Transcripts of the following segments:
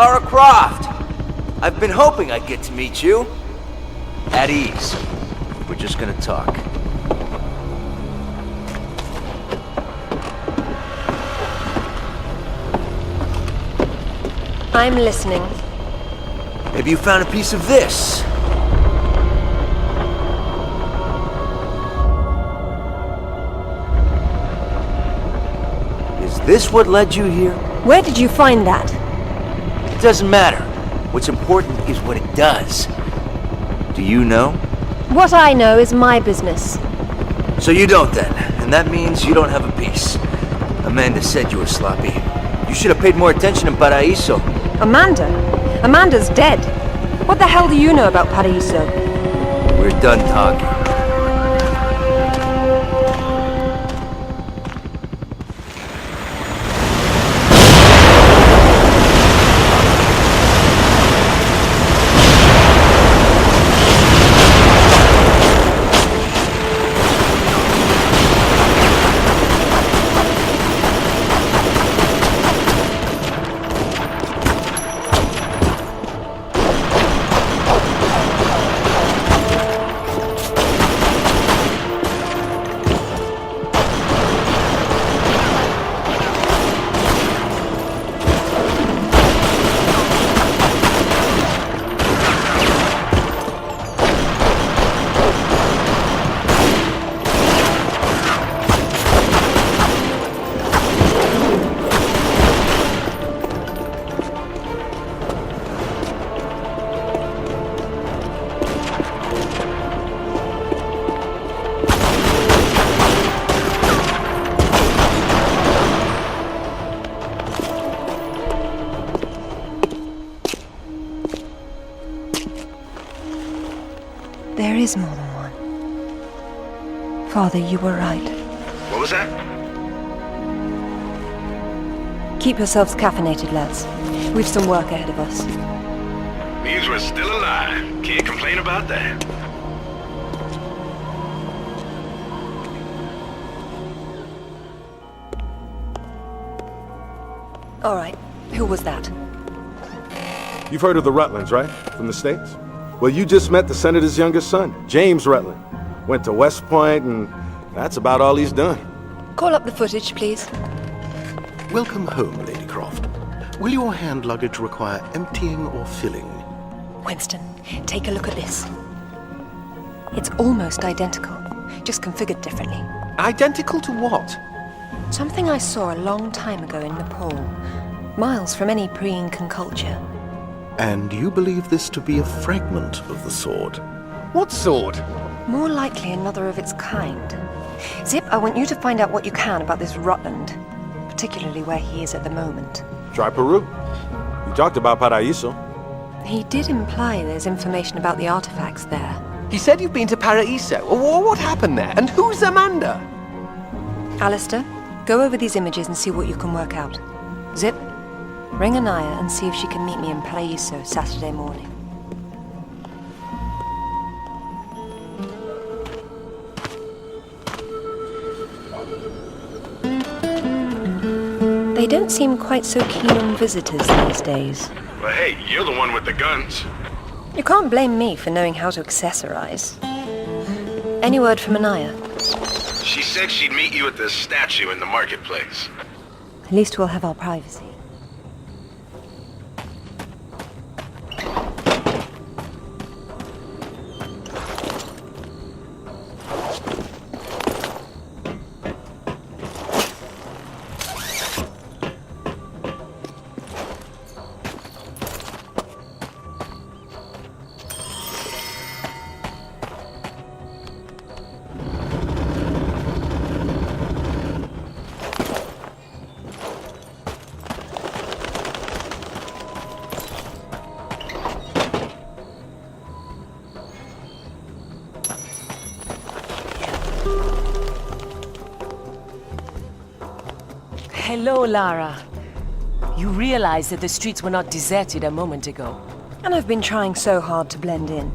Lara Croft! I've been hoping I'd get to meet you. At ease. We're just gonna talk. I'm listening. Have you found a piece of this? Is this what led you here? Where did you find that? It doesn't matter. What's important is what it does. Do you know? What I know is my business. So you don't then, and that means you don't have a piece. Amanda said you were sloppy. You should have paid more attention in Paraíso. Amanda? Amanda's dead. What the hell do you know about Paraíso? We're done talking. There is more than one. Father, you were right. What was that? Keep yourselves caffeinated, lads. We've some work ahead of us. Means we're still alive. Can't complain about that. All right, who was that? You've heard of the Rutlands, right? From the States? Well, you just met the Senator's youngest son, James Rutland. Went to West Point, and that's about all he's done. Call up the footage, please. Welcome home, Lady Croft. Will your hand luggage require emptying or filling? Winston, take a look at this. It's almost identical, just configured differently. Identical to what? Something I saw a long time ago in Nepal, miles from any pre-Incan culture. And you believe this to be a fragment of the sword? What sword? More likely another of its kind. Zip, I want you to find out what you can about this Rutland, particularly where he is at the moment. Try Peru. You talked about Paraíso. He did imply there's information about the artifacts there. He said you've been to Paraíso. What happened there? And who's Amanda? Alistair, go over these images and see what you can work out. Zip, ring Anaya and see if she can meet me in Paraíso Saturday morning. They don't seem quite so keen on visitors these days. Well, hey, you're the one with the guns. You can't blame me for knowing how to accessorize. Any word from Anaya? She said she'd meet you at the statue in the marketplace. At least we'll have our privacy. Hello, Lara. You realize that the streets were not deserted a moment ago. And I've been trying so hard to blend in.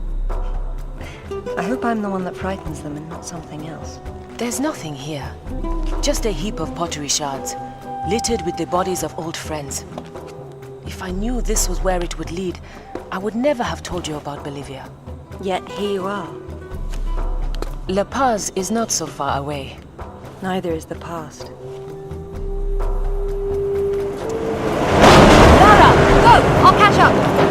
I hope I'm the one that frightens them and not something else. There's nothing here. Just a heap of pottery shards, littered with the bodies of old friends. If I knew this was where it would lead, I would never have told you about Bolivia. Yet here you are. La Paz is not so far away. Neither is the past. Lara, go! I'll catch up!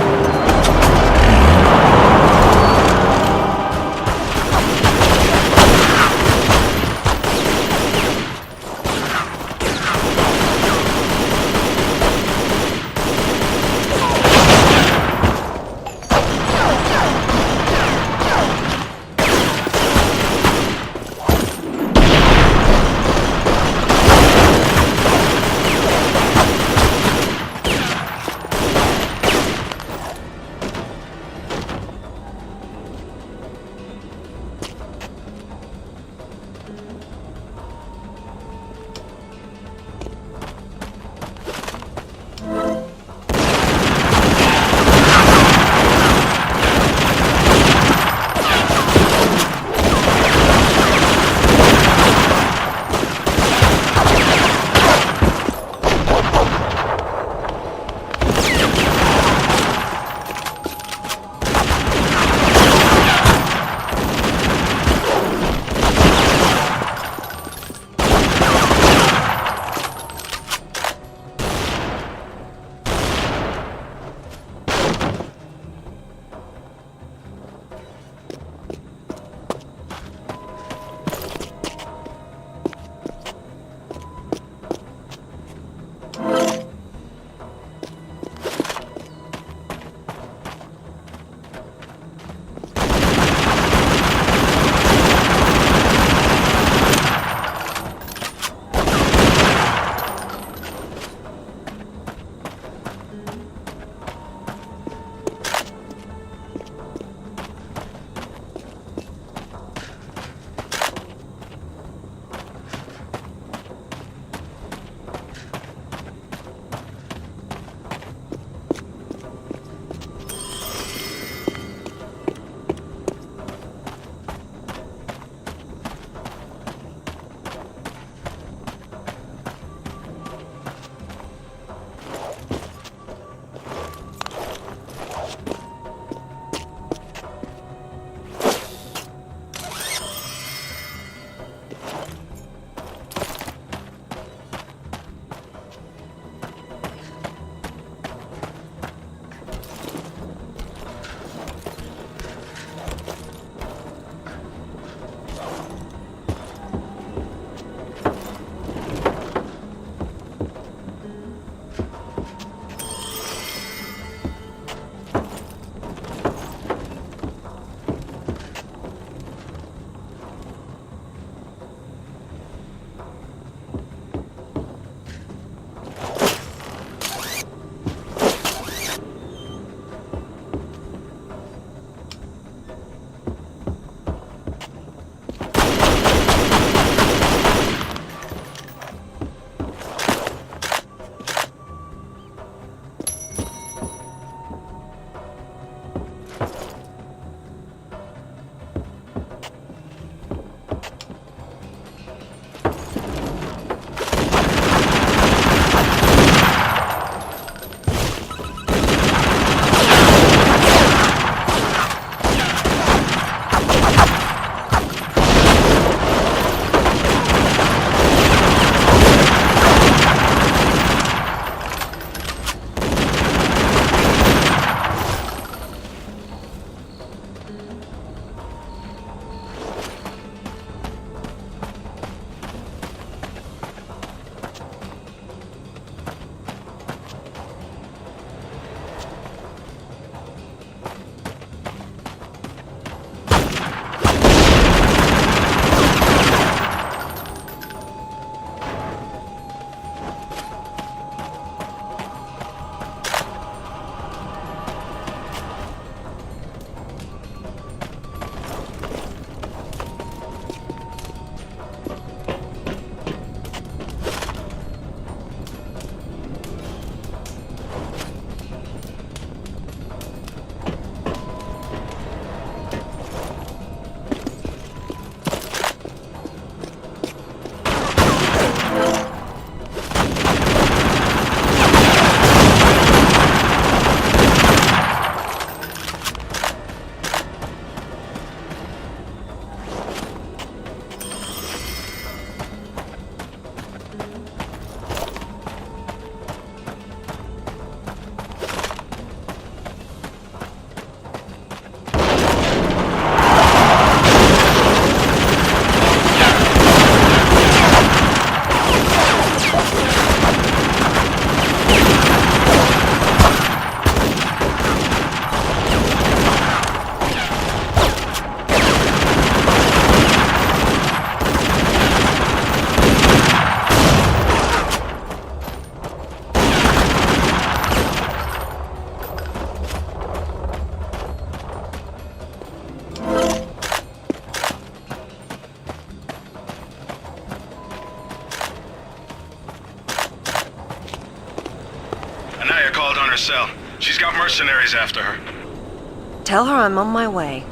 cell. She's got mercenaries after her. Tell her I'm on my way.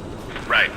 Right.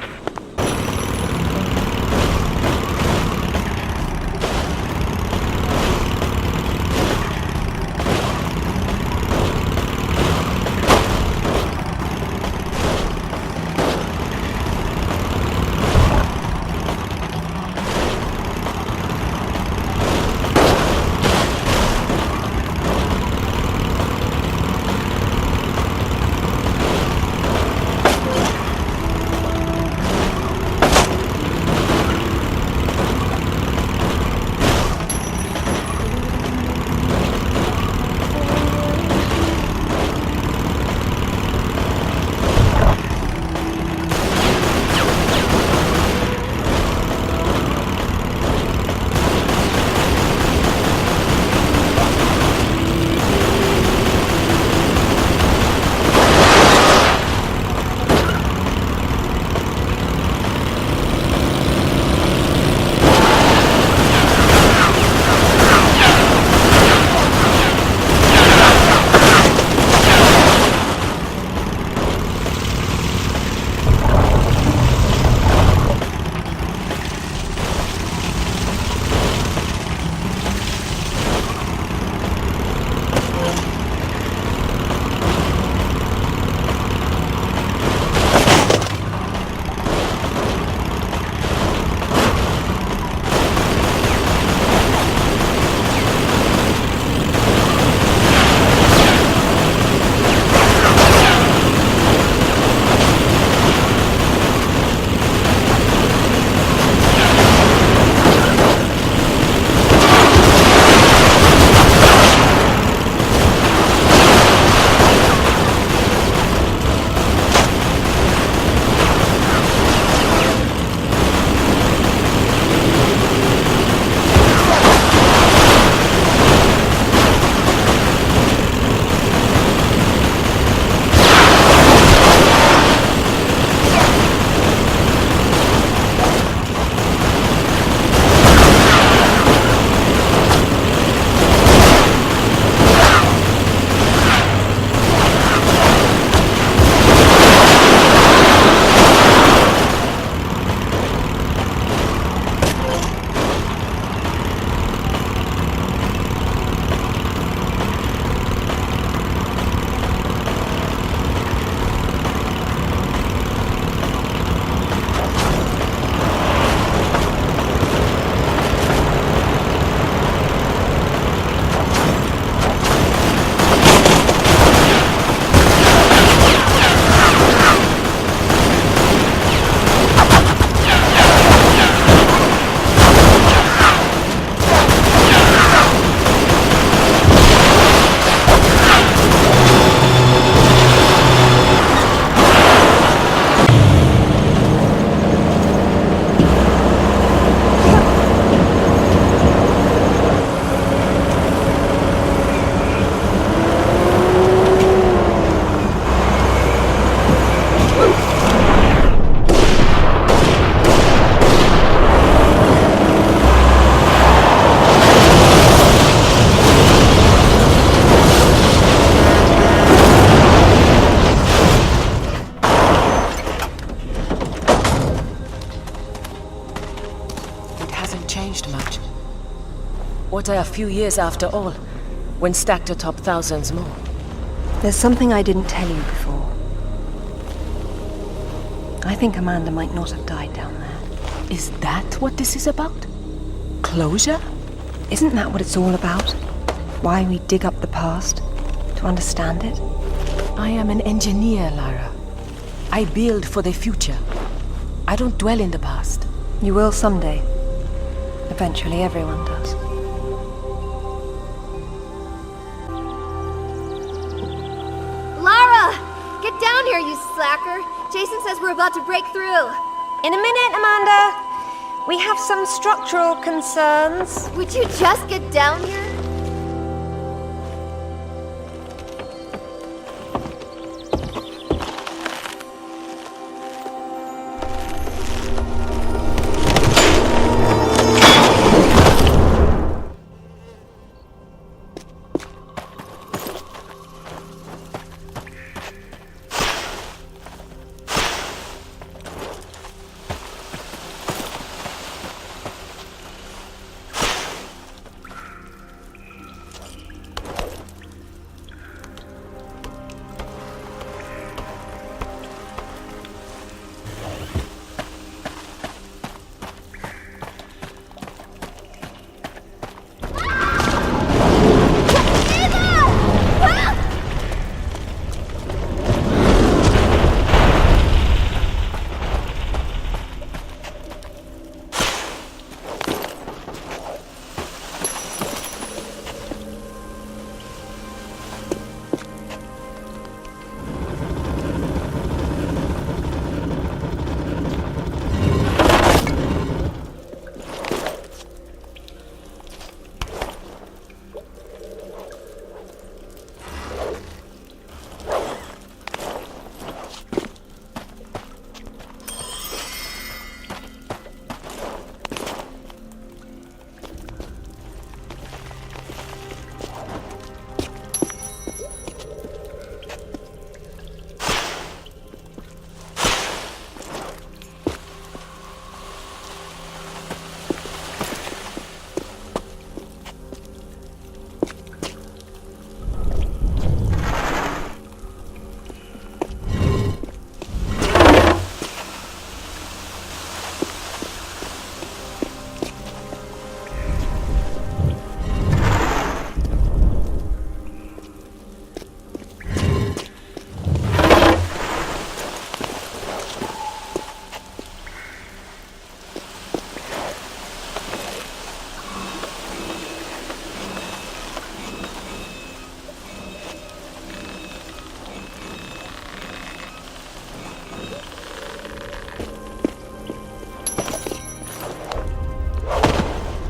What are a few years after all, when stacked atop thousands more? There's something I didn't tell you before. I think Amanda might not have died down there. Is that what this is about? Closure? Isn't that what it's all about? Why we dig up the past? To understand it? I am an engineer, Lara. I build for the future. I don't dwell in the past. You will someday. Eventually, everyone does. Lara! Get down here, you slacker! Jason says we're about to break through. In a minute, Amanda. We have some structural concerns. Would you just get down here?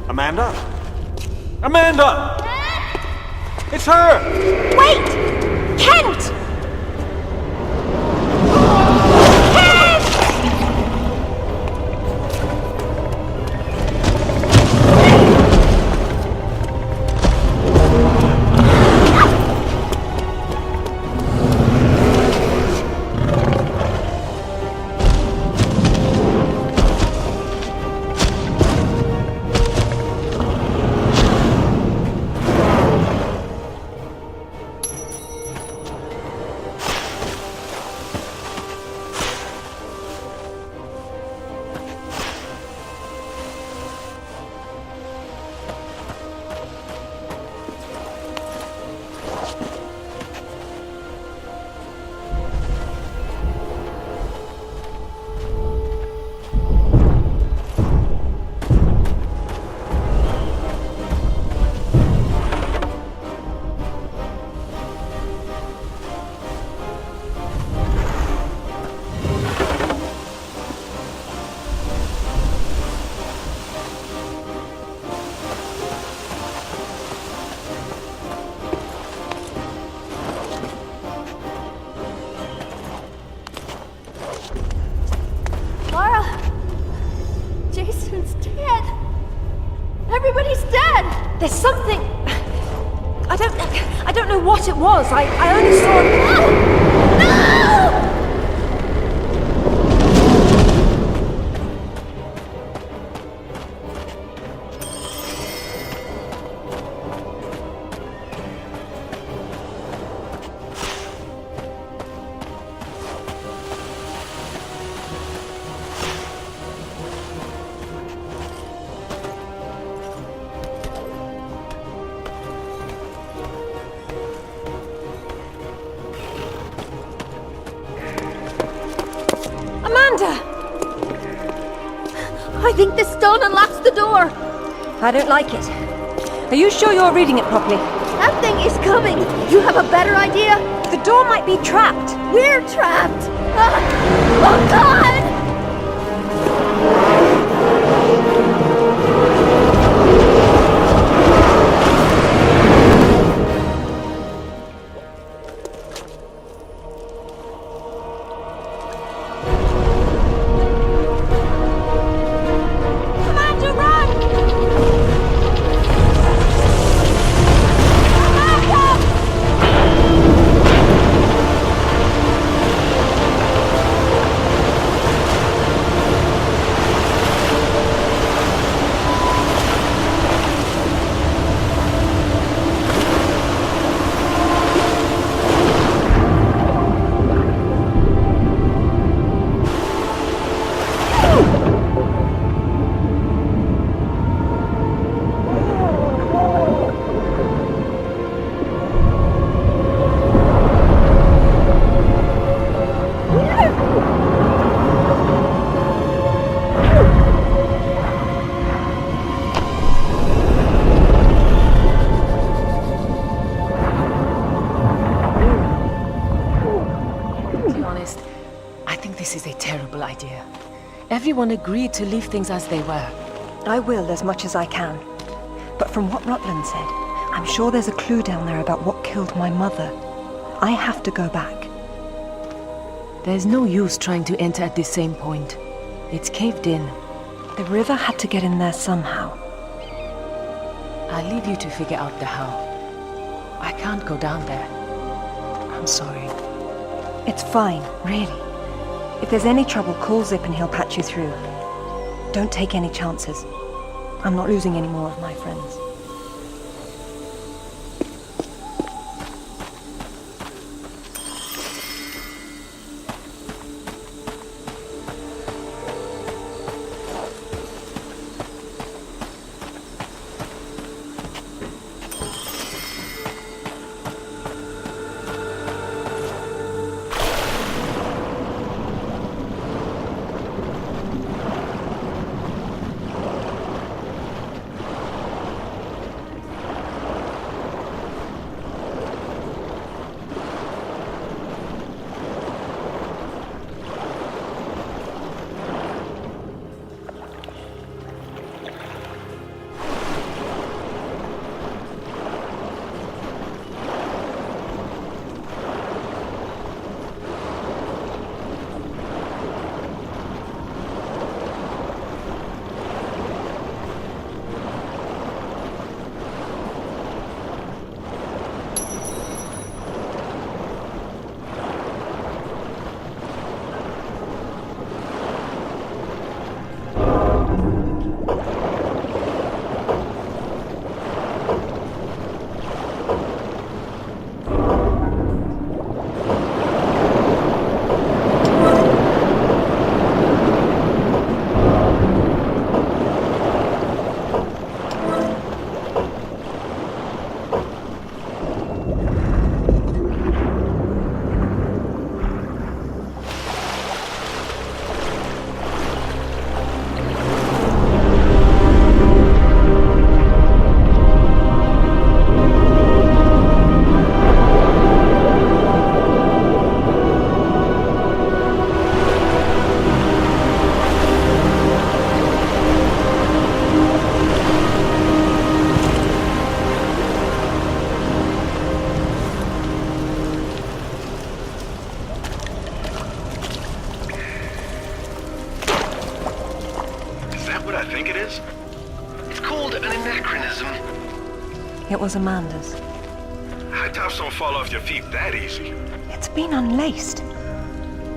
Amanda? Amanda! It's her! Wait! Kent! Lara! Jason's dead! Everybody's dead! There's something. I don't know what it was. I only saw. No! Amanda! I think this stone unlocks the door. I don't like it. Are you sure you're reading it properly? That thing is coming. You have a better idea? The door might be trapped. We're trapped. Oh, God! Amanda, run! To be honest, I think this is a terrible idea. Everyone agreed to leave things as they were. I will as much as I can. But from what Rutland said, I'm sure there's a clue down there about what killed my mother. I have to go back. There's no use trying to enter at this same point. It's caved in. The river had to get in there somehow. I'll leave you to figure out the how. I can't go down there. I'm sorry. It's fine, really. If there's any trouble, call Zip and he'll patch you through. Don't take any chances. I'm not losing any more of my friends. an anachronism? It was Amanda's. High tops don't fall off your feet that easy. It's been unlaced.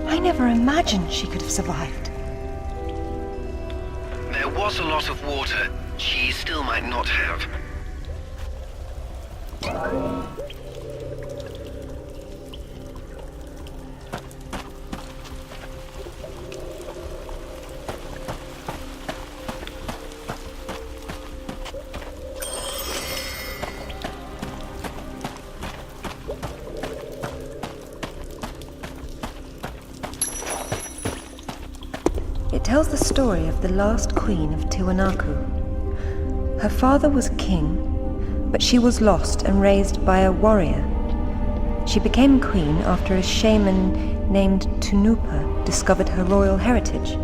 I never imagined she could have survived. There was a lot of water. She still might not have. It tells the story of the last queen of Tiwanaku. Her father was king, but she was lost and raised by a warrior. She became queen after a shaman named Tunupa discovered her royal heritage.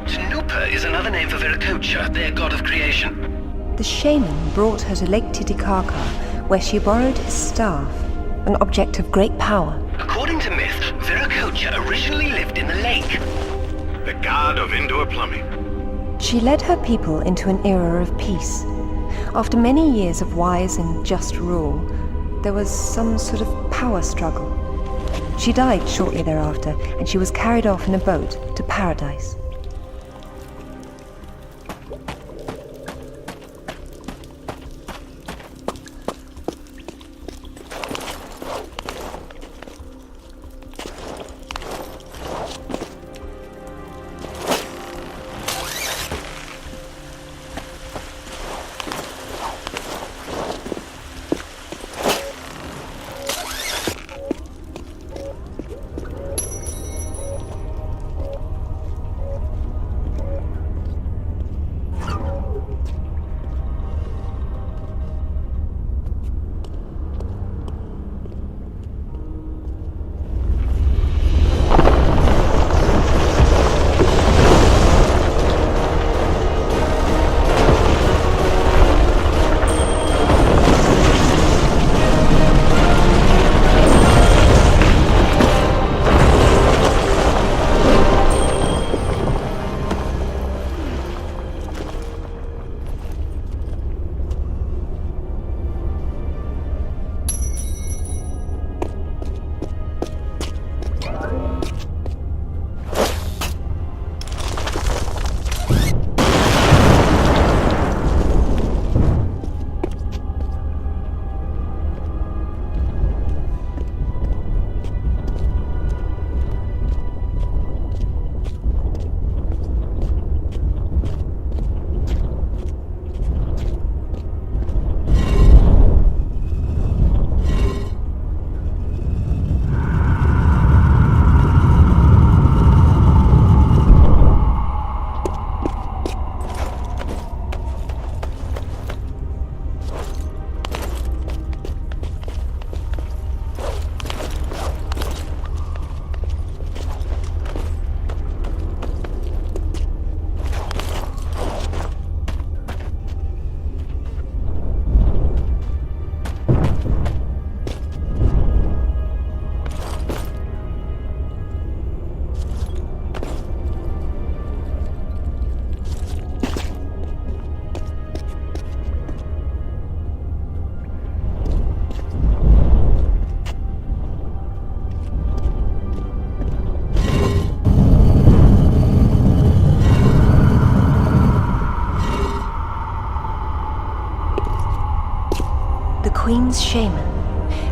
Tunupa is another name for Viracocha, their god of creation. The shaman brought her to Lake Titicaca, where she borrowed his staff, an object of great power. According to myth, Viracocha originally lived in the lake. The god of indoor plumbing. She led her people into an era of peace. After many years of wise and just rule, there was some sort of power struggle. She died shortly thereafter, and she was carried off in a boat to paradise. Queen's shaman,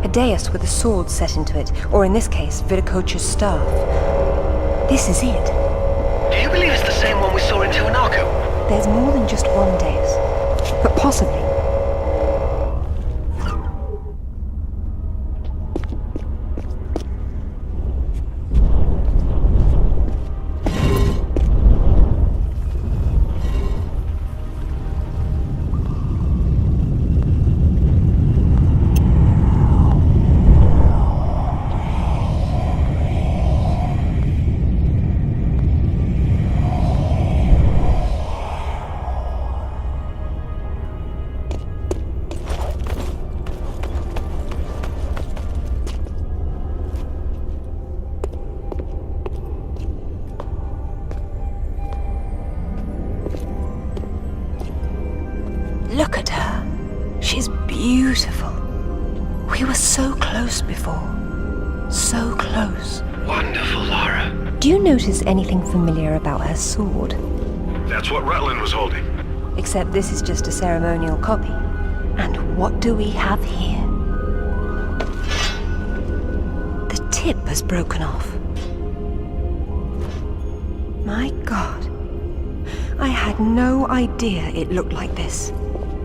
a dais with a sword set into it, or in this case, Viracocha's staff. This is it. Do you believe it's the same one we saw in Tiwanaku? There's more than just one dais, but possibly. Look at her. She's beautiful. We were so close before. So close. Wonderful, Lara. Do you notice anything familiar about her sword? That's what Rutland was holding. Except this is just a ceremonial copy. And what do we have here? The tip has broken off. My God. I had no idea it looked like this.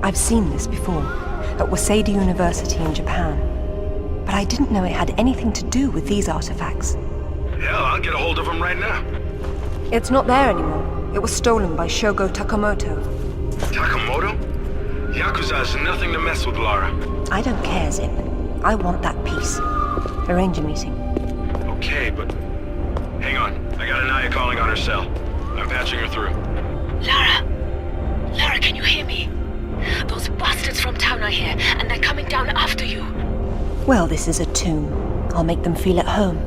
I've seen this before, at Waseda University in Japan. But I didn't know it had anything to do with these artifacts. Yeah, I'll get a hold of him right now. It's not there anymore. It was stolen by Shogo Takamoto. Takamoto? Yakuza is nothing to mess with, Lara. I don't care, Zip. I want that piece. Arrange a meeting. Okay, but... Hang on. I got Anaya calling on her cell. I'm patching her through. Lara! Lara, can you hear me? Those bastards from town are here, and they're coming down after you. Well, this is a tomb. I'll make them feel at home.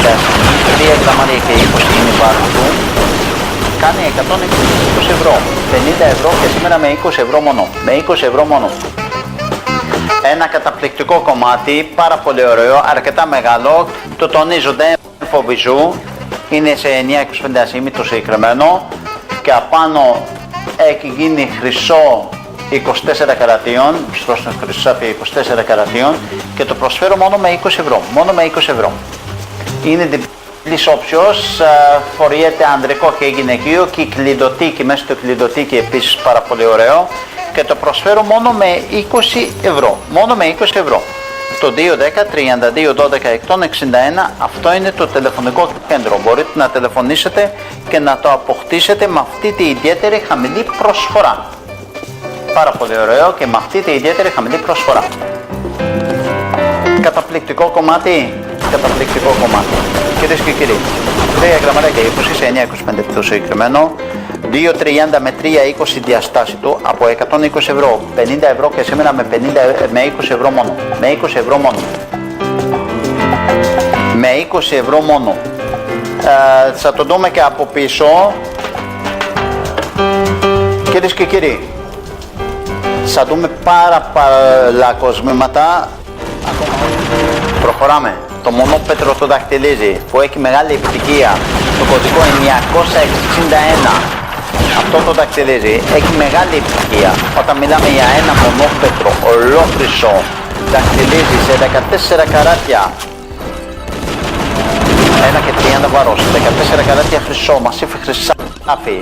σύνδεση, 3 γραμμάρια και 20 είναι η βάρος του, κάνει 120 ευρώ. 50 ευρώ και σήμερα με 20 ευρώ μόνο. Με 20 ευρώ μόνο. Ένα καταπληκτικό κομμάτι, πάρα πολύ ωραίο, αρκετά μεγάλο, το τονίζω, δεν φοβιζού, είναι σε 9,25 ασήμι το συγκεκριμένο και απάνω έχει γίνει χρυσό 24 καρατίων, στο χρυσάφι 24 καρατίων και το προσφέρω μόνο με 20 ευρώ. Μόνο με 20 ευρώ. Είναι διπλής όψιος, φοριέται ανδρικό και γυναικείο και η κλειδωτίκη, μέσα στο κλειδωτίκη επίσης πάρα πολύ ωραίο και το προσφέρω μόνο με 20 ευρώ. Μόνο με 20 ευρώ. Το 210-32-12-161, αυτό είναι το τηλεφωνικό κέντρο. Μπορείτε να τηλεφωνήσετε και να το αποκτήσετε με αυτή τη ιδιαίτερη χαμηλή προσφορά. Πάρα πολύ ωραίο και με αυτή τη ιδιαίτερη χαμηλή προσφορά. Καταπληκτικό κομμάτι. Καταπληκτικό κομμάτι. Κυρίες και κύριοι, 3 γραμμάρια και 20 σε 9,25 το συγκεκριμένο. 2,30 με 3,20 διαστάση του από 120 ευρώ. 50 ευρώ και σήμερα με 20 ευρώ μόνο. Με 20 ευρώ μόνο. Με 20 ευρώ μόνο. Θα το δούμε και από πίσω. Κυρίες και κύριοι, θα δούμε πάρα πολλά κοσμήματα. Προχωράμε. Το μονόπετρο το δαχτυλίζει που έχει μεγάλη επιτυχία. Το κωδικό 961. Αυτό το δαχτυλίζει. Έχει μεγάλη επιτυχία. Όταν μιλάμε για ένα μονόπετρο ολόχρυσο, δαχτυλίζει σε 14 καράτια. 1 και 30 βάρος. 14 καράτια χρυσό, μασίφι χρυσάφι.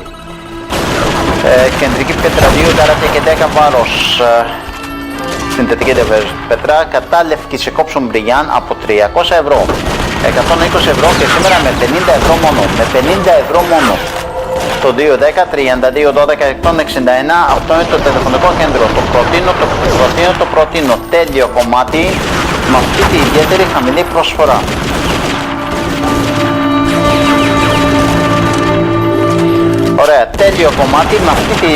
Κεντρική πέτρα 2 καράτια και 10 βάρος. Συνθετική πέτρα, κατάλευκη σε κόψον μπριγιάν από 300 ευρώ. 120 ευρώ και σήμερα με 50 ευρώ μόνο. Με 50 ευρώ μόνο. Το 210-32-12-161, αυτό είναι το τηλεφωνικό κέντρο. Το προτείνω. Τέλειο κομμάτι με αυτή τη ιδιαίτερη χαμηλή προσφορά. Ωραία, τέλειο κομμάτι με αυτή τη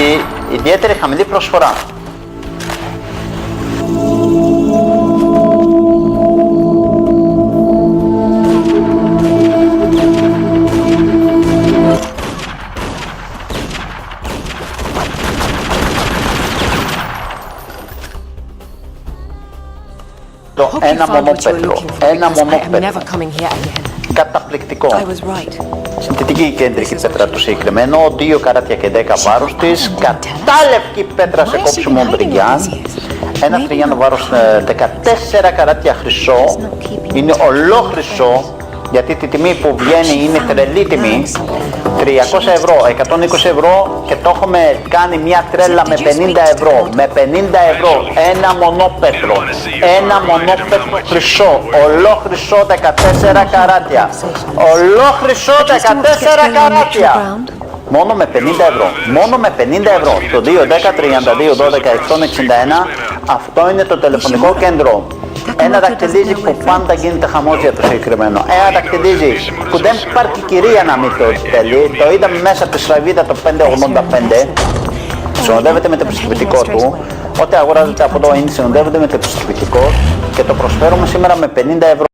ιδιαίτερη χαμηλή προσφορά. Ένα μονόπετρο. Ένα μονόπετρο. Καταπληκτικό. Συνθετική κεντρική πέτρα του συγκεκριμένο, 2 καράτια και 10 βάρος της, κατάλευκη πέτρα σε κόψιμο μπριγκιάν, 1,30 βάρος, 14 καράτια χρυσό, είναι ολόχρυσο, γιατί τη τιμή που βγαίνει είναι τρελή τιμή, 300 ευρώ, 120 ευρώ και το έχουμε κάνει μια τρέλα με 50 ευρώ, με 50 ευρώ, ένα μονόπετρο χρυσό, ολόχρυσο 14 καράτια, ολόχρυσο 14 καράτια, μόνο με 50 ευρώ, μόνο με 50 ευρώ, το 210-32-12-161, αυτό είναι το τηλεφωνικό κέντρο. Ένα δακτυλίζει που πάντα γίνεται χαμός για το συγκεκριμένο. Ένα δακτυλίζει που δεν υπάρχει κυρία να μην το τελεί. Το είδαμε μέσα από τη σλαβίδα το 585. Συνοδεύεται με το επισκεπτικό του. Ό,τι αγοράζεται από εδώ είναι συνοδεύεται με το επισκεπτικό και το προσφέρουμε σήμερα με 50 ευρώ.